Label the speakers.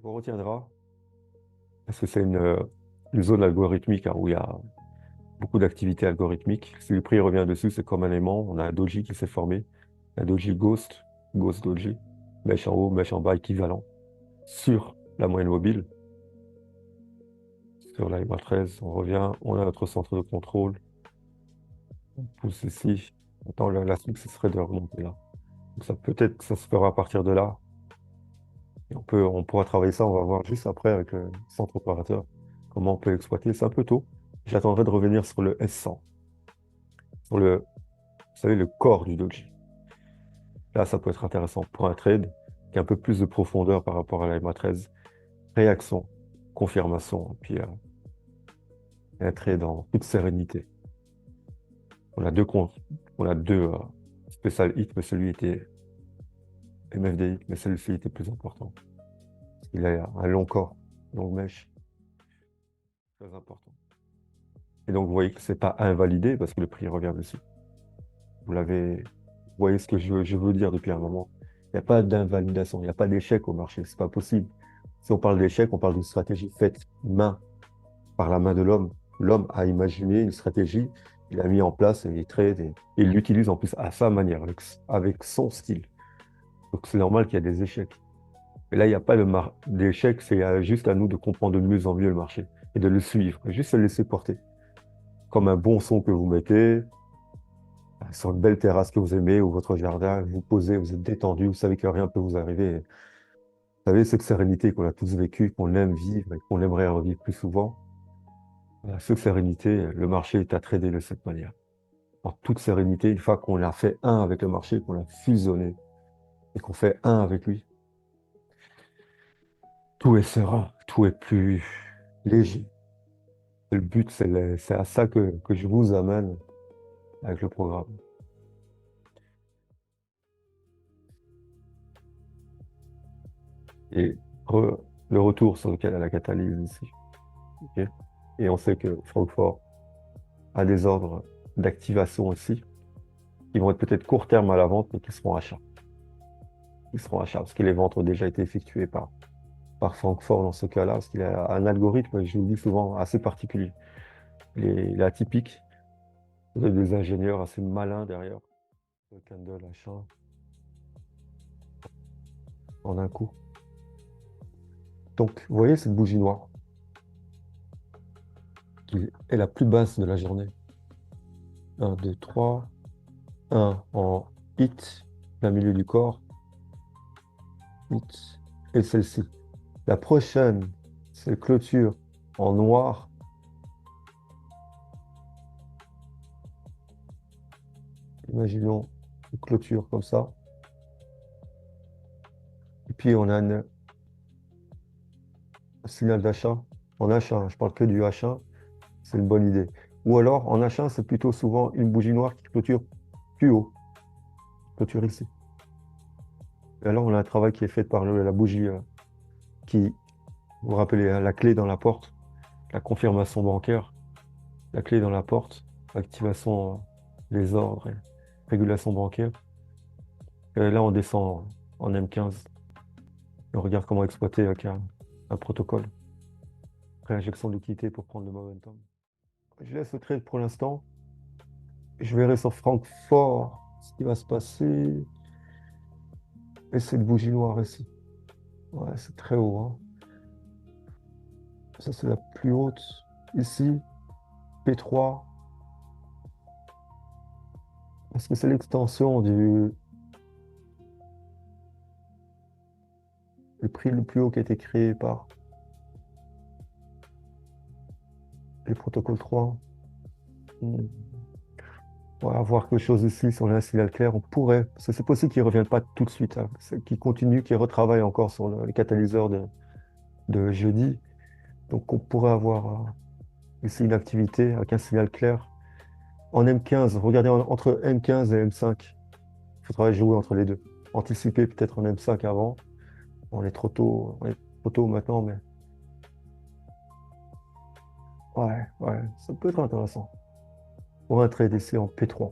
Speaker 1: On retiendra, parce que c'est une zone algorithmique hein, où il y a beaucoup d'activités algorithmiques. Si le prix revient dessus, c'est comme un aimant. On a un doji qui s'est formé, un doji ghost, ghost doji, mèche en haut, mèche en bas équivalent, sur la moyenne mobile, sur la MA13. On revient, on a notre centre de contrôle, on pousse ici. Attends, la suite, ce serait de remonter là. Donc ça peut-être que ça se fera à partir de là. Et on pourra travailler ça, on va voir juste après avec le centre opérateur comment on peut exploiter. C'est un peu tôt. J'attendrai de revenir sur le S100, sur vous savez, le corps du doji. Là, ça peut être intéressant pour un trade qui a un peu plus de profondeur par rapport à la MA13. Réaction, confirmation, puis un trade en toute sérénité. On a deux comptes, on a deux spécial hits, mais celui était MFDI, mais celui-ci était plus important. Il a un long corps, longue mèche, très important. Et donc, vous voyez que c'est pas invalidé parce que le prix revient dessus. Vous voyez ce que je veux dire depuis un moment. Il n'y a pas d'invalidation, il n'y a pas d'échec au marché, c'est pas possible. Si on parle d'échec, on parle d'une stratégie faite main par la main de l'homme. L'homme a imaginé une stratégie, il a mis en place et il trade et il l'utilise en plus à sa manière, avec son style. Donc c'est normal qu'il y ait des échecs. Mais là, il n'y a pas d'échec, c'est juste à nous de comprendre de mieux en mieux le marché et de le suivre, juste se laisser porter. Comme un bon son que vous mettez, sur une belle terrasse que vous aimez ou votre jardin, vous posez, vous êtes détendu, vous savez que rien ne peut vous arriver. Vous savez, cette sérénité qu'on a tous vécue, qu'on aime vivre et qu'on aimerait revivre plus souvent. Cette sérénité, le marché est à trader de cette manière. En toute sérénité, une fois qu'on a fait un avec le marché, qu'on l'a fusionné et qu'on fait un avec lui, tout est serein, tout est plus léger. Le but, c'est à ça que je vous amène avec le programme. Et re- le retour sur lequel elle a la catalyse ici. Ok. Et on sait que Francfort a des ordres d'activation aussi, qui vont être peut-être court terme à la vente, mais qui seront achats. Ils seront achats, parce que les ventes ont déjà été effectuées par Francfort dans ce cas-là, parce qu'il a un algorithme, je vous le dis souvent, assez particulier. Il est atypique. Vous avez des ingénieurs assez malins derrière. Le candle achat en un coup. Donc, vous voyez cette bougie noire qui est la plus basse de la journée. Un, 2, 3. Un en hit, plein milieu du corps. Hit. Et celle-ci. La prochaine, c'est clôture en noir. Imaginons une clôture comme ça. Et puis, on a un signal d'achat. En achat, je parle que du achat, c'est une bonne idée. Ou alors, en achat, c'est plutôt souvent une bougie noire qui clôture plus haut, clôture ici. Et alors, on a un travail qui est fait par la bougie qui, vous vous rappelez, hein, la clé dans la porte, la confirmation bancaire, la clé dans la porte, activation des ordres, et régulation bancaire. Et là, on descend en M15. Et on regarde comment exploiter avec un protocole. Réinjection de liquidité pour prendre le momentum. Je laisse le trade pour l'instant. Je verrai sur Francfort ce qui va se passer. Et cette bougie noire ici. Ouais, c'est très haut, hein. Ça, c'est la plus haute. Ici, P3. Est-ce que c'est l'extension le prix le plus haut qui a été créé par les protocoles 3? Hmm. On va avoir quelque chose ici sur un signal clair. On pourrait, parce que c'est possible qu'ils ne reviennent pas tout de suite, hein, qu'ils continuent, qu'ils retravaillent encore sur les catalyseurs de jeudi. Donc, on pourrait avoir ici une activité avec un signal clair. En M15, regardez entre M15 et M5. Il faudra jouer entre les deux. Anticiper peut-être en M5 avant. On est trop tôt maintenant, mais ouais, ça peut être intéressant. On va trade ici en P3.